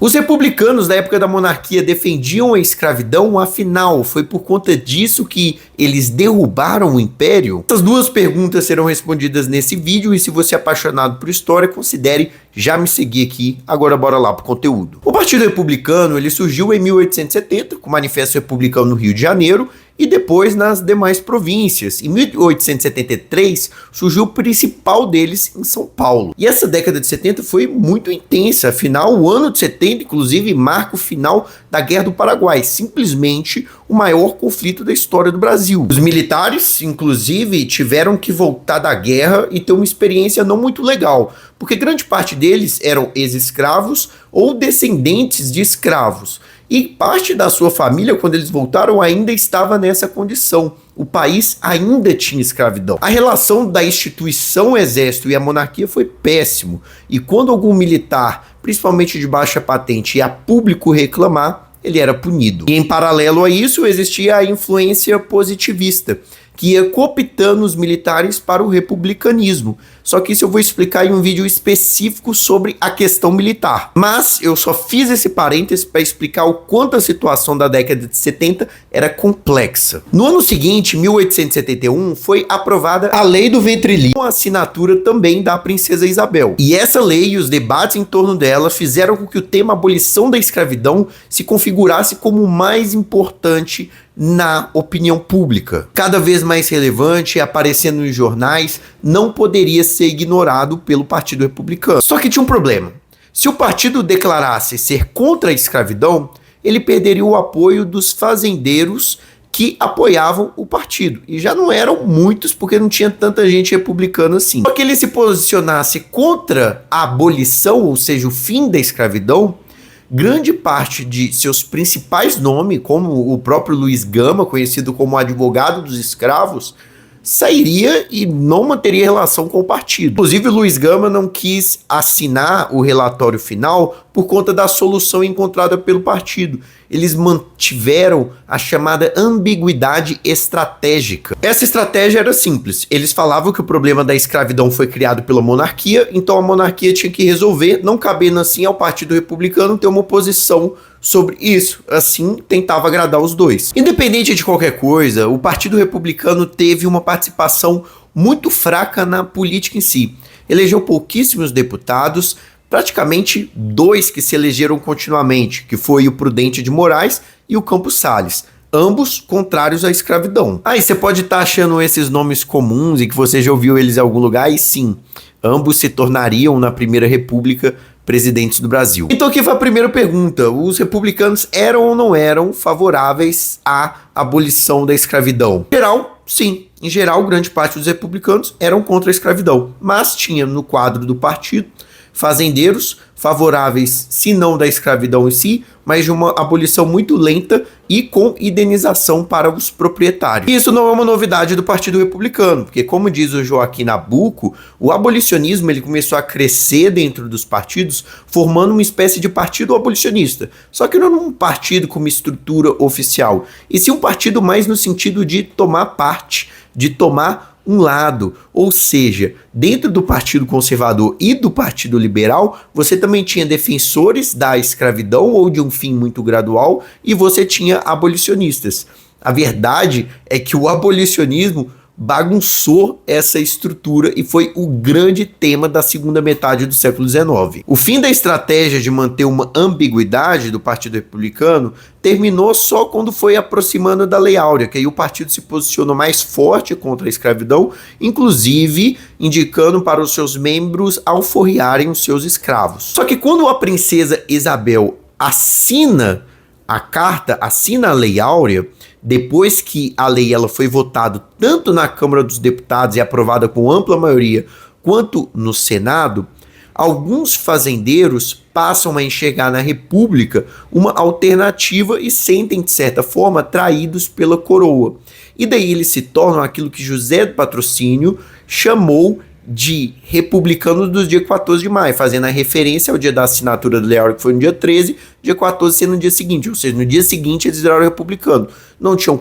Os republicanos da época da monarquia defendiam a escravidão, afinal, foi por conta disso que eles derrubaram o império? Essas duas perguntas serão respondidas nesse vídeo, e se você é apaixonado por história, considere já me seguir aqui. Agora bora lá pro conteúdo. O Partido Republicano ele surgiu em 1870, com o Manifesto Republicano no Rio de Janeiro, e depois nas demais províncias. Em 1873 surgiu o principal deles em São Paulo. E essa década de 70 foi muito intensa, afinal o ano de 70 inclusive marca o final da Guerra do Paraguai, simplesmente o maior conflito da história do Brasil. Os militares inclusive tiveram que voltar da guerra e ter uma experiência não muito legal, porque grande parte deles eram ex-escravos ou descendentes de escravos. E parte da sua família, quando eles voltaram, ainda estava nessa condição. O país ainda tinha escravidão. A relação da instituição exército e a monarquia foi péssimo. E quando algum militar, principalmente de baixa patente, ia a público reclamar, ele era punido. E em paralelo a isso, existia a influência positivista, que ia cooptando os militares para o republicanismo. Só que isso eu vou explicar em um vídeo específico sobre a questão militar. Mas eu só fiz esse parênteses para explicar o quanto a situação da década de 70 era complexa. No ano seguinte, 1871, foi aprovada a Lei do Ventre Livre, com a assinatura também da Princesa Isabel. E essa lei e os debates em torno dela fizeram com que o tema abolição da escravidão se configurasse como o mais importante na opinião pública. Cada vez mais relevante, aparecendo nos jornais, não poderia ser ignorado pelo Partido Republicano. Só que tinha um problema. Se o partido declarasse ser contra a escravidão, ele perderia o apoio dos fazendeiros que apoiavam o partido. E já não eram muitos, porque não tinha tanta gente republicana assim. Só que ele se posicionasse contra a abolição, ou seja, o fim da escravidão, grande parte de seus principais nomes, como o próprio Luiz Gama, conhecido como advogado dos escravos, sairia e não manteria relação com o partido. Inclusive, o Luiz Gama não quis assinar o relatório final por conta da solução encontrada pelo partido. Eles mantiveram a chamada ambiguidade estratégica. Essa estratégia era simples. Eles falavam que o problema da escravidão foi criado pela monarquia, então a monarquia tinha que resolver, não cabendo assim ao Partido Republicano ter uma posição sobre isso. Assim, tentava agradar os dois. Independente de qualquer coisa, o Partido Republicano teve uma participação muito fraca na política em si. Elegeu pouquíssimos deputados, praticamente dois que se elegeram continuamente, que foi o Prudente de Moraes e o Campos Salles, ambos contrários à escravidão. Aí você pode estar achando esses nomes comuns e que você já ouviu eles em algum lugar, e sim, ambos se tornariam na Primeira República presidentes do Brasil. Então aqui foi a primeira pergunta: os republicanos eram ou não eram favoráveis à abolição da escravidão? Em geral, sim. Em geral, grande parte dos republicanos eram contra a escravidão, mas tinha no quadro do partido fazendeiros favoráveis, se não da escravidão em si, mas de uma abolição muito lenta e com indenização para os proprietários. E isso não é uma novidade do Partido Republicano, porque, como diz o Joaquim Nabuco, o abolicionismo ele começou a crescer dentro dos partidos, formando uma espécie de partido abolicionista. Só que não um partido com uma estrutura oficial, e sim um partido mais no sentido de tomar parte, de tomar um lado, ou seja, dentro do Partido Conservador e do Partido Liberal, você também tinha defensores da escravidão ou de um fim muito gradual, e você tinha abolicionistas. A verdade é que o abolicionismo bagunçou essa estrutura e foi o grande tema da segunda metade do século XIX. O fim da estratégia de manter uma ambiguidade do Partido Republicano terminou só quando foi aproximando da Lei Áurea, que aí o partido se posicionou mais forte contra a escravidão, inclusive indicando para os seus membros alforriarem os seus escravos. Só que quando a princesa Isabel assina a carta, assina a Lei Áurea, depois que a lei ela foi votada tanto na Câmara dos Deputados e aprovada com ampla maioria, quanto no Senado, alguns fazendeiros passam a enxergar na República uma alternativa e sentem, de certa forma, traídos pela coroa. E daí eles se tornam aquilo que José do Patrocínio chamou de republicanos dos dias 14 de maio, fazendo a referência ao dia da assinatura da Lei Áurea, que foi no dia 13, dia 14 ser no dia seguinte, ou seja, no dia seguinte eles viraram republicano. Não tinham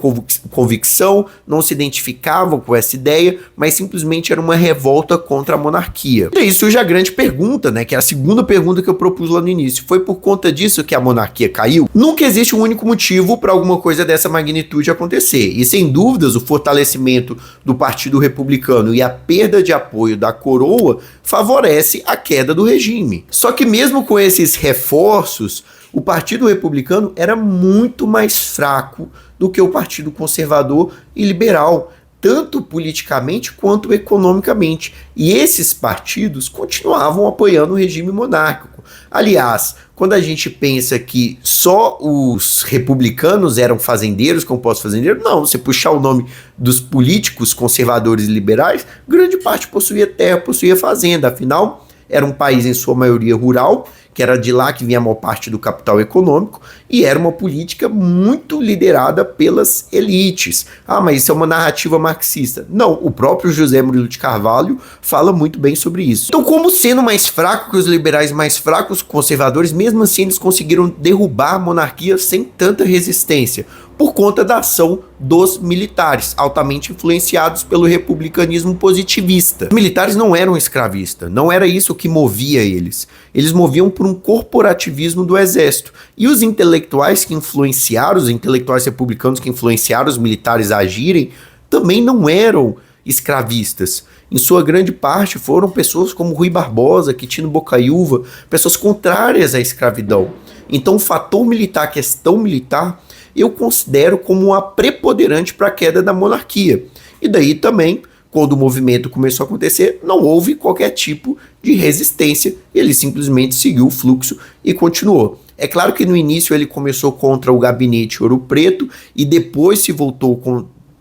convicção, não se identificavam com essa ideia, mas simplesmente era uma revolta contra a monarquia. E aí surge a grande pergunta, né, que é a segunda pergunta que eu propus lá no início. Foi por conta disso que a monarquia caiu? Nunca existe um único motivo para alguma coisa dessa magnitude acontecer. E sem dúvidas, o fortalecimento do Partido Republicano e a perda de apoio da coroa favorece a queda do regime. Só que mesmo com esses reforços, o Partido Republicano era muito mais fraco do que o Partido Conservador e Liberal, tanto politicamente quanto economicamente. E esses partidos continuavam apoiando o regime monárquico. Aliás, quando a gente pensa que só os republicanos eram fazendeiros, compostos fazendeiros, não, você puxar o nome dos políticos conservadores e liberais, grande parte possuía terra, possuía fazenda, afinal, era um país em sua maioria rural, que era de lá que vinha a maior parte do capital econômico, e era uma política muito liderada pelas elites. Ah, mas isso é uma narrativa marxista. Não, o próprio José Murilo de Carvalho fala muito bem sobre isso. Então, como sendo mais fraco que os liberais, mais fracos os conservadores, mesmo assim eles conseguiram derrubar a monarquia sem tanta resistência, por conta da ação dos militares, altamente influenciados pelo republicanismo positivista. Os militares não eram escravistas, não era isso que movia eles. Eles moviam por um corporativismo do exército. E os intelectuais que influenciaram, os intelectuais republicanos que influenciaram os militares a agirem, também não eram escravistas. Em sua grande parte foram pessoas como Rui Barbosa, Quitino Bocaiúva, pessoas contrárias à escravidão. Então o fator militar, a questão militar, eu considero como uma preponderante para a queda da monarquia. E daí também, quando o movimento começou a acontecer, não houve qualquer tipo de resistência, ele simplesmente seguiu o fluxo e continuou. É claro que no início ele começou contra o gabinete Ouro Preto e depois se voltou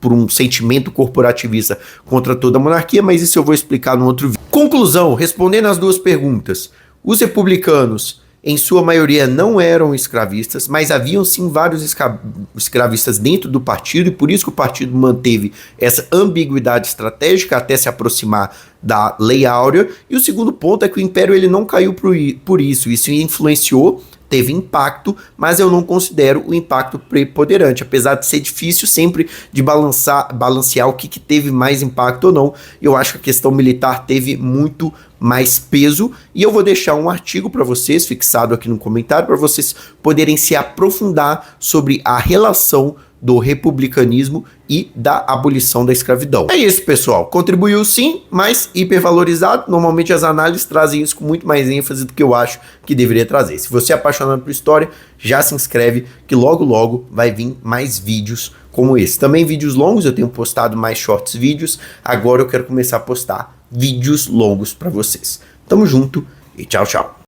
por um sentimento corporativista contra toda a monarquia, mas isso eu vou explicar no outro vídeo. Conclusão, respondendo as duas perguntas, os republicanos em sua maioria não eram escravistas, mas haviam sim vários escravistas dentro do partido, e por isso que o partido manteve essa ambiguidade estratégica até se aproximar da Lei Áurea. E o segundo ponto é que o Império ele não caiu por isso influenciou, teve impacto, mas eu não considero o impacto preponderante, apesar de ser difícil sempre de balancear o que teve mais impacto ou não. Eu acho que a questão militar teve muito mais peso, e eu vou deixar um artigo para vocês, fixado aqui no comentário, para vocês poderem se aprofundar sobre a relação do republicanismo e da abolição da escravidão. É isso, pessoal. Contribuiu sim, mas hipervalorizado. Normalmente as análises trazem isso com muito mais ênfase do que eu acho que deveria trazer. Se você é apaixonado por história, já se inscreve que logo logo vai vir mais vídeos como esse. Também vídeos longos, eu tenho postado mais shorts vídeos. Agora eu quero começar a postar vídeos longos para vocês. Tamo junto e tchau, tchau.